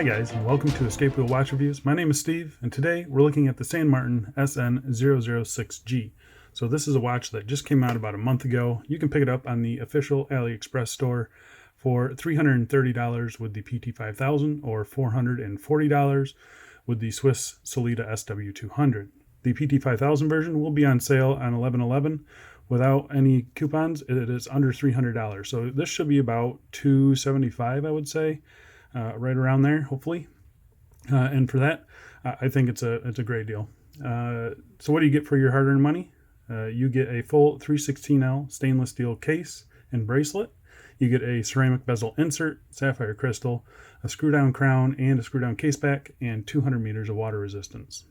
guys, and welcome to Escape Wheel Watch Reviews. My name is Steve, and today we're looking at the San Martin SN006G. So this is a watch that just came out about a month ago. You can pick it up on the official AliExpress store for $330 with the PT5000 or $440 with the Swiss Solita SW200. The PT5000 version will be on sale on 11/11. Without any coupons, it is under $300. So this should be about $275, I would say. Right around there, hopefully. And for that, I think it's a great deal. So what do you get for your hard-earned money? You get a full 316L stainless steel case and bracelet. You get a ceramic bezel insert, sapphire crystal, a screw-down crown, and a screw-down case back, and 200 meters of water resistance.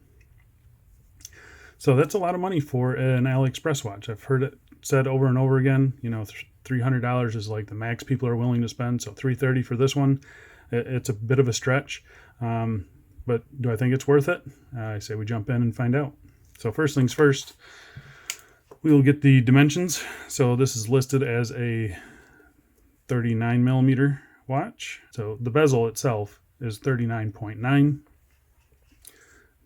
So that's a lot of money for an AliExpress watch. I've heard it said over and over again, you know, $300 is like the max people are willing to spend. So $330 for this one. It's a bit of a stretch, but do I think it's worth it? I say we jump in and find out. So first things first, we will get the dimensions. So this is listed as a 39 millimeter watch. So the bezel itself is 39.9.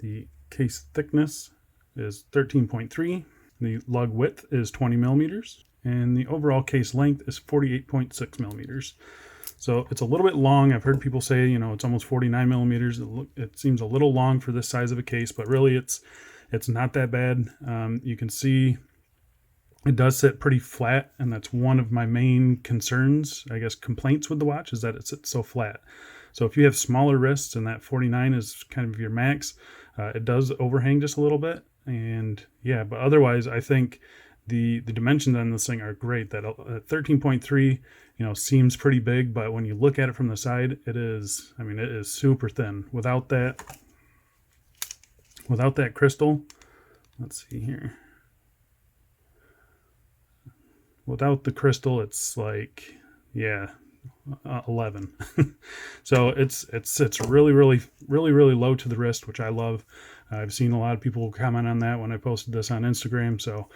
The case thickness is 13.3. The lug width is 20 millimeters. And the overall case length is 48.6 millimeters. So it's a little bit long. I've heard people say, you know, it's almost 49 millimeters. It seems a little long for this size of a case, but really it's not that bad. You can see it does sit pretty flat, and that's one of my main concerns, I guess, complaints with the watch, is that it sits so flat. So if you have smaller wrists and that 49 is kind of your max, it does overhang just a little bit. And yeah, but otherwise, I think the dimensions on this thing are great. That 13.3, you know, seems pretty big, but when you look at it from the side, it is, I mean, it is super thin. Without that crystal, let's see here. Without the crystal, it's like, yeah, 11. So it sits really low to the wrist, which I love. I've seen a lot of people comment on that when I posted this on Instagram. So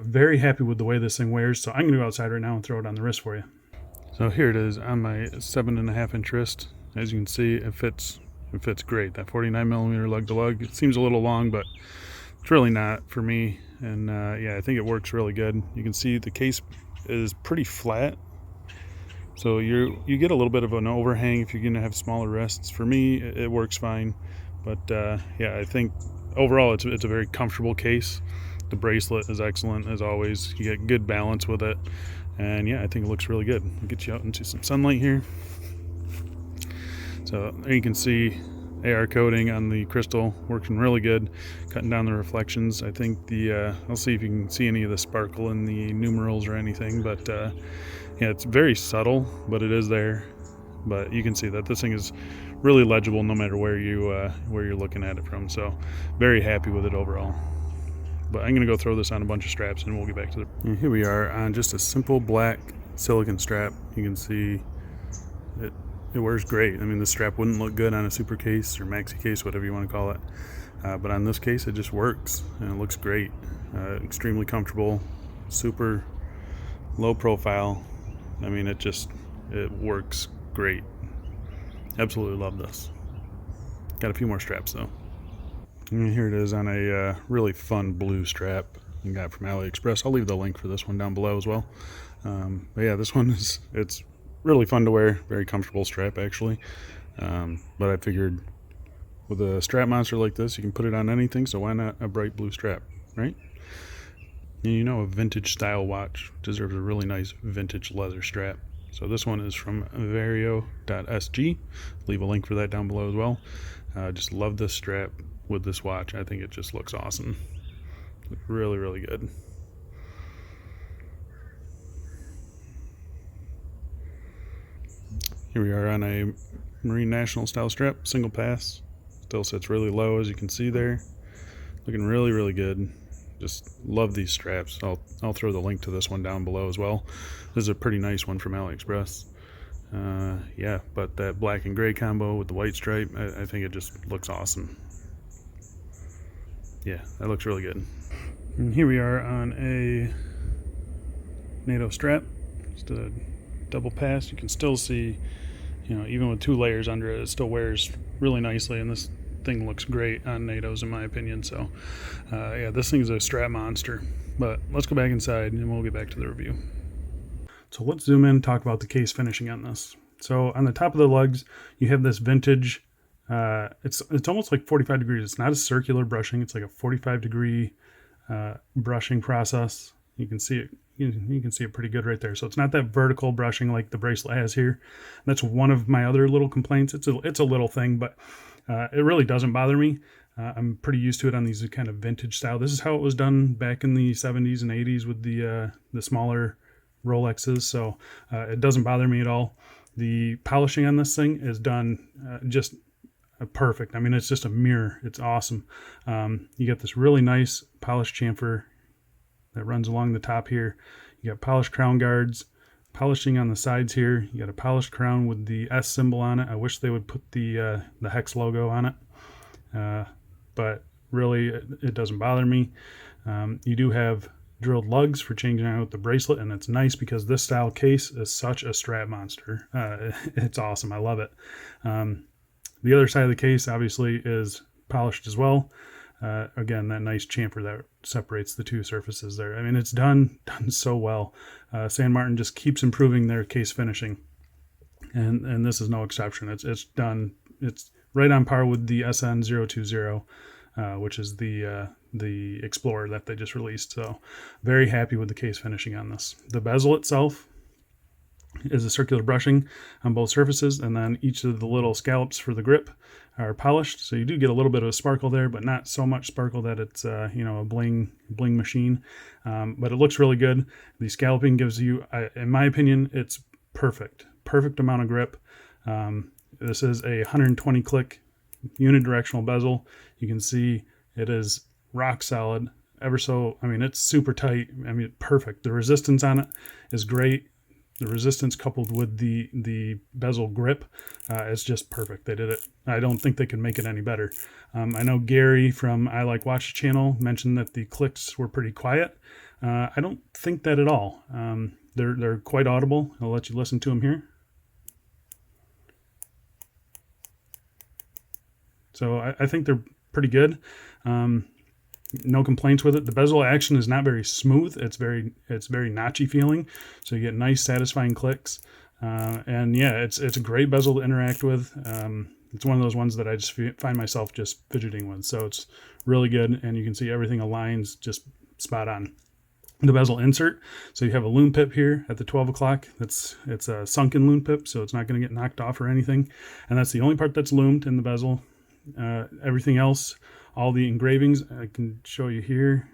very happy with the way this thing wears. So I'm going to go outside right now and throw it on the wrist for you. So here it is on my 7.5 inch wrist. As you can see, it fits great. That 49 millimeter lug to lug. It seems a little long, but it's really not for me. And yeah, I think it works really good. You can see the case is pretty flat. So you get a little bit of an overhang if you're going to have smaller wrists. For me, it works fine. But yeah, I think overall it's a very comfortable case. The bracelet is excellent as always. You get good balance with it. And yeah, I think it looks really good. I'll get you out into some sunlight here. So there you can see AR coating on the crystal, working really good, cutting down the reflections. I think I'll see if you can see any of the sparkle in the numerals or anything, but yeah, it's very subtle, but it is there. But you can see that this thing is really legible no matter where you're looking at it from. So very happy with it overall. But I'm gonna go throw this on a bunch of straps and we'll get back to it. And here we are on just a simple black silicone strap. You can see it wears great. I mean, this strap wouldn't look good on a super case or maxi case, whatever you want to call it. But on this case, it just works and it looks great. Extremely comfortable, super low profile. I mean, it works great. Absolutely love this. Got a few more straps though. And here it is on a really fun blue strap I got from AliExpress. I'll leave the link for this one down below as well. But yeah, this one it's really fun to wear. Very comfortable strap actually. But I figured with a strap monster like this, you can put it on anything. So why not a bright blue strap, right? And you know, a vintage style watch deserves a really nice vintage leather strap. So this one is from vario.sg. Leave a link for that down below as well. Just love this strap with this watch. I think it just looks awesome. Really good. Here we are on a Marine National style strap, single pass. Still sits really low, as you can see there. Looking really good. Just love these straps. I'll throw the link to this one down below as well. This is a pretty nice one from AliExpress. Yeah, but that black and gray combo with the white stripe, I think it just looks awesome. Yeah, that looks really good. And here we are on a NATO strap. Just a double pass. You can still see you know, even with 2 layers under it, it still wears really nicely, and this thing looks great on NATOs in my opinion. So yeah, this thing is a strap monster. But let's go back inside and we'll get back to the review. So let's zoom in and talk about the case finishing on this. So on the top of the lugs, you have this vintage, it's almost like 45 degrees. It's not a circular brushing. It's like a 45-degree brushing process. You can see it. You can see it pretty good right there. So it's not that vertical brushing like the Bracelet has here. That's one of my other little complaints. It's a little thing, but it really doesn't bother me. I'm pretty used to it on these kind of vintage style. This is how it was done back in the 70s and 80s with the smaller Rolexes. So it doesn't bother me at all. The polishing on this thing is done just perfect. I mean, it's just a mirror. It's awesome. You get this really nice polished chamfer that runs along the top here. You got polished crown guards, polishing on the sides here. You got a polished crown with the S symbol on it. I wish they would put the hex logo on it, but really it doesn't bother me. You do have drilled lugs for changing out the bracelet, and it's nice because this style case is such a strap monster. It's awesome. I love it. The other side of the case obviously is polished as well. Again, that nice chamfer that separates the 2 surfaces there. I mean, it's done so well. San Martin just keeps improving their case finishing, and this is no exception. It's done. It's right on par with the SN020, which is the Explorer that they just released. So very happy with the case finishing on this. The bezel itself is a circular brushing on both surfaces, and then each of the little scallops for the grip are polished. So you do get a little bit of a sparkle there, but not so much sparkle that it's you know, a bling machine. But it looks really good. The scalloping gives you, in my opinion, it's perfect amount of grip. This is a 120 click unidirectional bezel. You can see it is rock solid. I mean, it's super tight. I mean, perfect. The resistance on it is great. The resistance coupled with the bezel grip is just perfect. They did it. I don't think they could make it any better. I know Gary from I Like Watches channel mentioned that the clicks were pretty quiet. I don't think that at all. They're quite audible. I'll let you listen to them here. So I think they're pretty good. No complaints with it. The bezel action is not very smooth. It's very notchy feeling. So you get nice, satisfying clicks. And yeah, it's a great bezel to interact with. It's one of those ones that I just find myself just fidgeting with. So it's really good, and you can see everything aligns just spot on. The bezel insert. So you have a lume pip here at the 12 o'clock. It's a sunken lume pip, so it's not going to get knocked off or anything. And that's the only part that's lumed in the bezel. Everything else, all the engravings, I can show you here.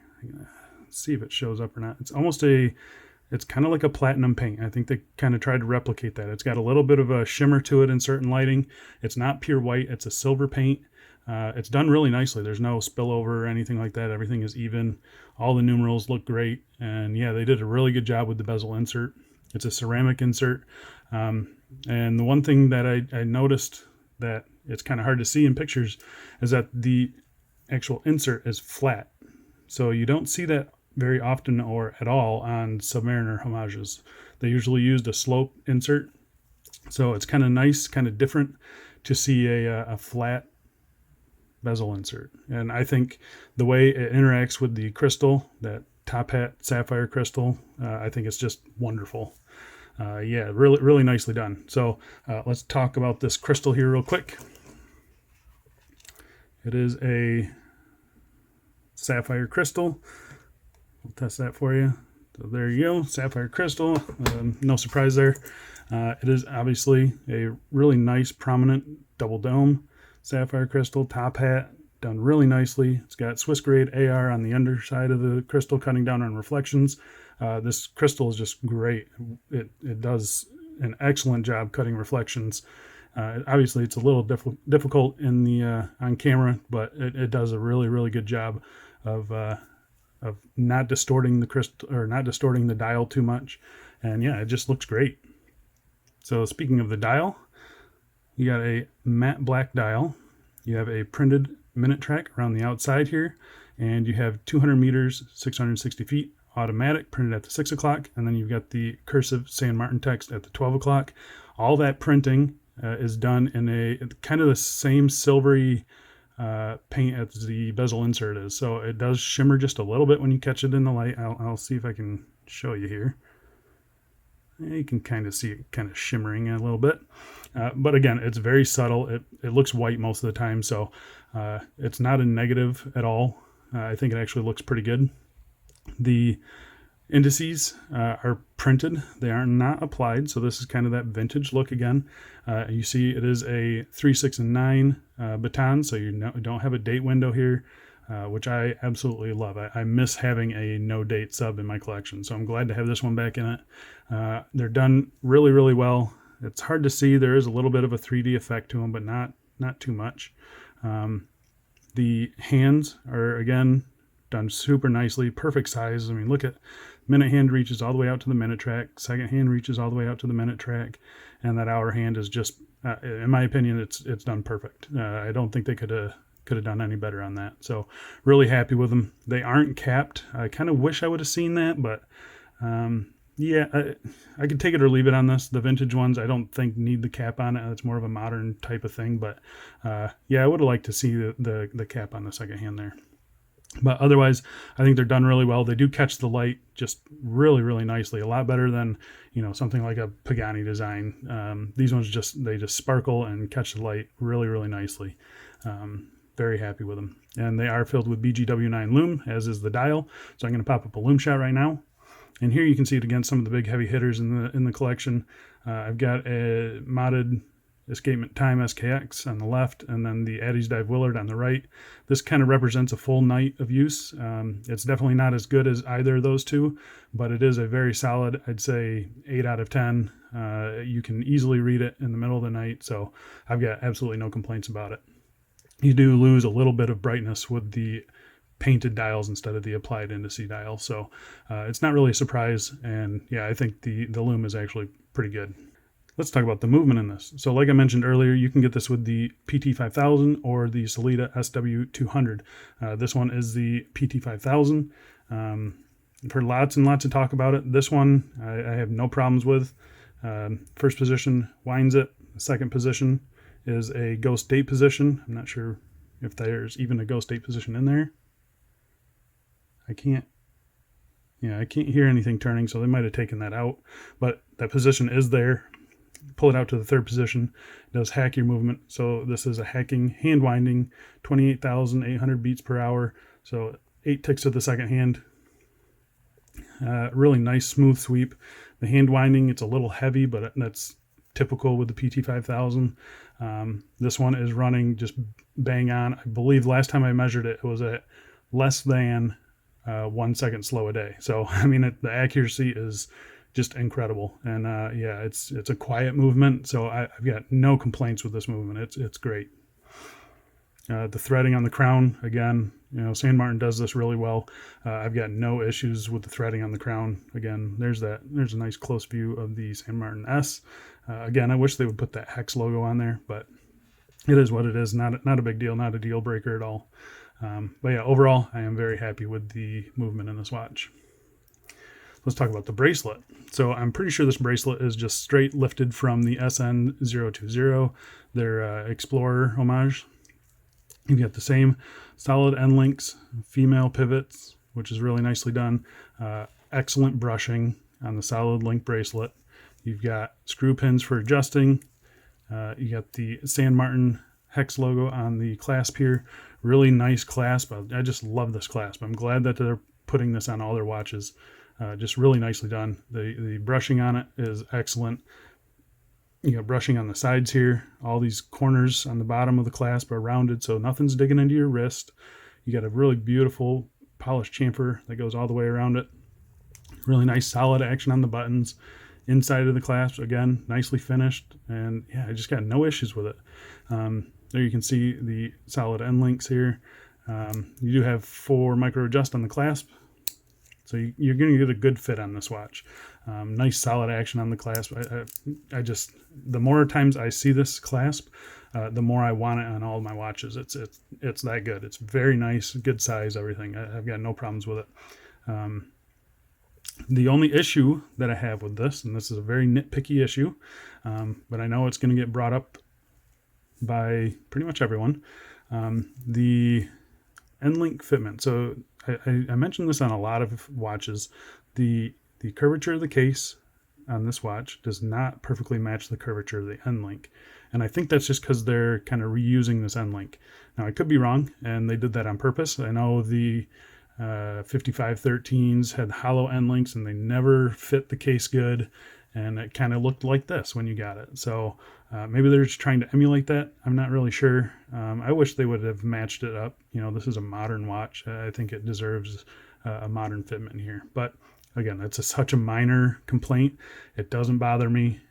Let's see if it shows up or not. It's kind of like a platinum paint. I think they kind of tried to replicate that. It's got a little bit of a shimmer to it in certain lighting. It's not pure white. It's a silver paint. It's done really nicely. There's no spillover or anything like that. Everything is even. All the numerals look great. And yeah, they did a really good job with the bezel insert. It's a ceramic insert. And the one thing that I noticed that it's kind of hard to see in pictures is that the actual insert is flat. So you don't see that very often or at all on Submariner homages. They usually used a slope insert. So it's kind of nice, kind of different to see a flat bezel insert. And I think the way it interacts with the crystal, that top hat sapphire crystal, I think it's just wonderful. Yeah, really nicely done. So let's talk about this crystal here real quick. It is a sapphire crystal. I'll test that for you. So there you go, sapphire crystal. No surprise there. It is obviously a really nice, prominent double dome sapphire crystal, top hat, done really nicely. It's got Swiss grade AR on the underside of the crystal, cutting down on reflections. This crystal is just great. It does an excellent job cutting reflections. Obviously, it's a little difficult in the on camera, but it does a really good job of not distorting the crystal or not distorting the dial too much. And yeah, it just looks great. So speaking of the dial, you got a matte black dial. You have a printed minute track around the outside here, and you have 200 meters, 660 feet. Automatic printed at the 6 o'clock, and then you've got the cursive San Martin text at the 12 o'clock. All that printing is done in a kind of the same silvery paint as the bezel insert is. So it does shimmer just a little bit when you catch it in the light. I'll see if I can show you here. You can kind of see it kind of shimmering a little bit. But again, it's very subtle. It looks white most of the time, so it's not a negative at all. I think it actually looks pretty good. The indices are printed. They are not applied, so this is kind of that vintage look again. You see it is a 3, 6, and 9 baton, so you don't have a date window here, which I absolutely love. I miss having a no date sub in my collection, so I'm glad to have this one back in it. They're done really, really well. It's hard to see. There is a little bit of a 3D effect to them, but not too much. The hands are, again, done super nicely, perfect size. I mean, look at minute hand reaches all the way out to the minute track, second hand reaches all the way out to the minute track, and that hour hand is just, in my opinion, it's done perfect. I don't think they could have done any better on that. So really happy with them. They aren't capped. I kind of wish I would have seen that, but yeah, I could take it or leave it on this. The vintage ones, I don't think need the cap on it. It's more of a modern type of thing, but yeah, I would have liked to see the cap on the second hand there. But otherwise, I think they're done really well. They do catch the light just really, really nicely. A lot better than, you know, something like a Pagani design. These ones they just sparkle and catch the light really, really nicely. Very happy with them. And they are filled with BGW9 Lume, as is the dial. So I'm going to pop up a Lume shot right now. And here you can see it against some of the big heavy hitters in the collection. I've got a modded Escapement Time SKX on the left, and then the Addy's Dive Willard on the right. This kind of represents a full night of use. It's definitely not as good as either of those two, but it is a very solid, I'd say 8 out of 10. You can easily read it in the middle of the night, so I've got absolutely no complaints about it. You do lose a little bit of brightness with the painted dials instead of the applied indice dial, so it's not really a surprise, and yeah, I think the Lume is actually pretty good. Let's talk about the movement in this. So like I mentioned earlier, you can get this with the PT5000 or the Sellita SW200. This one is the PT5000. I've heard lots and lots of talk about it. This one I have no problems with. First position winds it. Second position is a ghost date position. I'm not sure if there's even a ghost date position in there. I can't hear anything turning, so they might have taken that out. But that position is there. Pull it out to the third position. It does hack your movement. So this is a hacking hand winding, 28,800 beats per hour. So 8 ticks of the second hand. Really nice smooth sweep. The hand winding, it's a little heavy, but that's typical with the PT5000. This one is running just bang on. I believe last time I measured it, it was at less than 1 second slow a day. So I mean, the accuracy is just incredible, and yeah, it's a quiet movement, so I've got no complaints with this movement. It's great. The threading on the crown, again, you know, San Martin does this really well. I've got no issues with the threading on the crown. Again, there's a nice close view of the San Martin S. Again, I wish they would put that hex logo on there, but it is what it is. Not a big deal, not a deal breaker at all. But yeah, overall, I am very happy with the movement in this watch. Let's talk about the bracelet. So I'm pretty sure this bracelet is just straight lifted from the SN020, their Explorer homage. You've got the same solid end links, female pivots, which is really nicely done. Excellent brushing on the solid link bracelet. You've got screw pins for adjusting. You got the San Martin hex logo on the clasp here. Really nice clasp. I just love this clasp. I'm glad that they're putting this on all their watches. Just really nicely done. The brushing on it is excellent. You got brushing on the sides here. All these corners on the bottom of the clasp are rounded, so nothing's digging into your wrist. You got a really beautiful polished chamfer that goes all the way around it. Really nice solid action on the buttons. Inside of the clasp, again, nicely finished. And yeah, I just got no issues with it. There you can see the solid end links here. You do have 4 micro adjust on the clasp. So you're going to get a good fit on this watch. Nice solid action on the clasp. I just, the more times I see this clasp, the more I want it on all of my watches. It's that good. It's very nice, good size, everything. I've got no problems with it. The only issue that I have with this, and this is a very nitpicky issue, but I know it's going to get brought up by pretty much everyone, the end link fitment. So I mentioned this on a lot of watches. The curvature of the case on this watch does not perfectly match the curvature of the end link. And I think that's just because they're kind of reusing this end link. Now, I could be wrong, and they did that on purpose. I know the 5513s had hollow end links, and they never fit the case good, and it kind of looked like this when you got it. So maybe they're just trying to emulate that. I'm not really sure. I wish they would have matched it up. You know, this is a modern watch. I think it deserves a modern fitment here. But again, it's such a minor complaint. It doesn't bother me.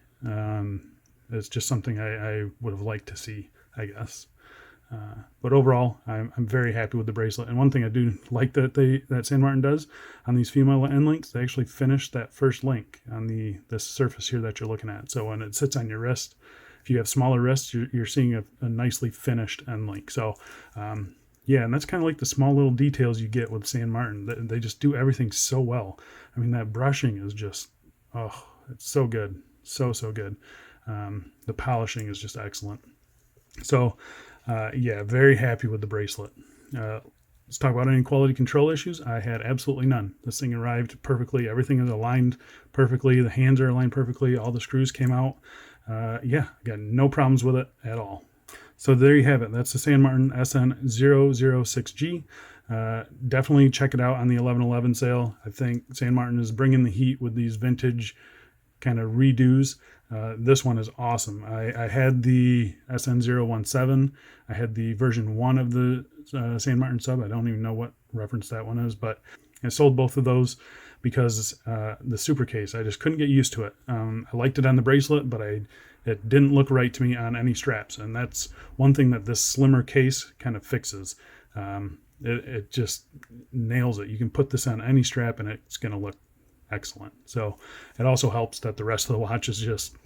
It's just something I would have liked to see, I guess. But overall, I'm very happy with the bracelet. And one thing I do like that San Martin does on these female end links, they actually finish that first link on this surface here that you're looking at. So when it sits on your wrist, if you have smaller wrists, you're seeing a nicely finished end link. So yeah, and that's kind of like the small little details you get with San Martin. They just do everything so well. I mean, that brushing is just, oh, it's so good. So good. The polishing is just excellent. So yeah, very happy with the bracelet. Let's talk about any quality control issues. I had absolutely none. This thing arrived perfectly. Everything is aligned perfectly. The hands are aligned perfectly. All the screws came out. Yeah, got no problems with it at all. So there you have it. That's the San Martin SN006G. Definitely check it out on the 11/11 sale. I think San Martin is bringing the heat with these vintage kind of redos. This one is awesome. I had the SN017. I had the version 1 of the San Martin Sub. I don't even know what reference that one is, but I sold both of those because the super case, I just couldn't get used to it. I liked it on the bracelet, but it didn't look right to me on any straps. And that's one thing that this slimmer case kind of fixes. It just nails it. You can put this on any strap and it's going to look excellent. So it also helps that the rest of the watch is just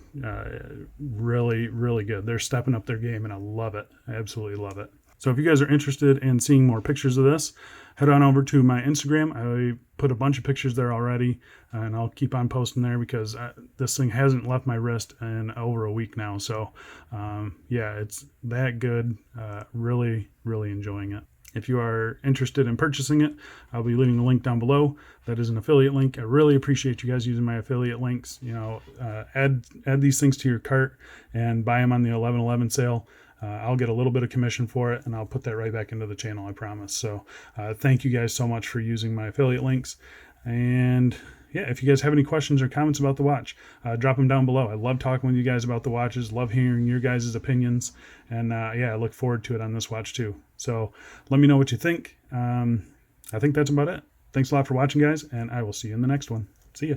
really good. They're stepping up their game and I love it. I absolutely love it. So if you guys are interested in seeing more pictures of this, head on over to my Instagram. I put a bunch of pictures there already, and I'll keep on posting there because this thing hasn't left my wrist in over a week now. So yeah, it's that good. Really enjoying it. If you are interested in purchasing it, I'll be leaving the link down below. That is an affiliate link. I really appreciate you guys using my affiliate links. You know, add these things to your cart and buy them on the 11/11 sale. I'll get a little bit of commission for it, and I'll put that right back into the channel, I promise. So thank you guys so much for using my affiliate links. And yeah, if you guys have any questions or comments about the watch, drop them down below. I love talking with you guys about the watches, love hearing your guys' opinions. And yeah, I look forward to it on this watch too. So let me know what you think. I think that's about it. Thanks a lot for watching, guys, and I will see you in the next one. See ya.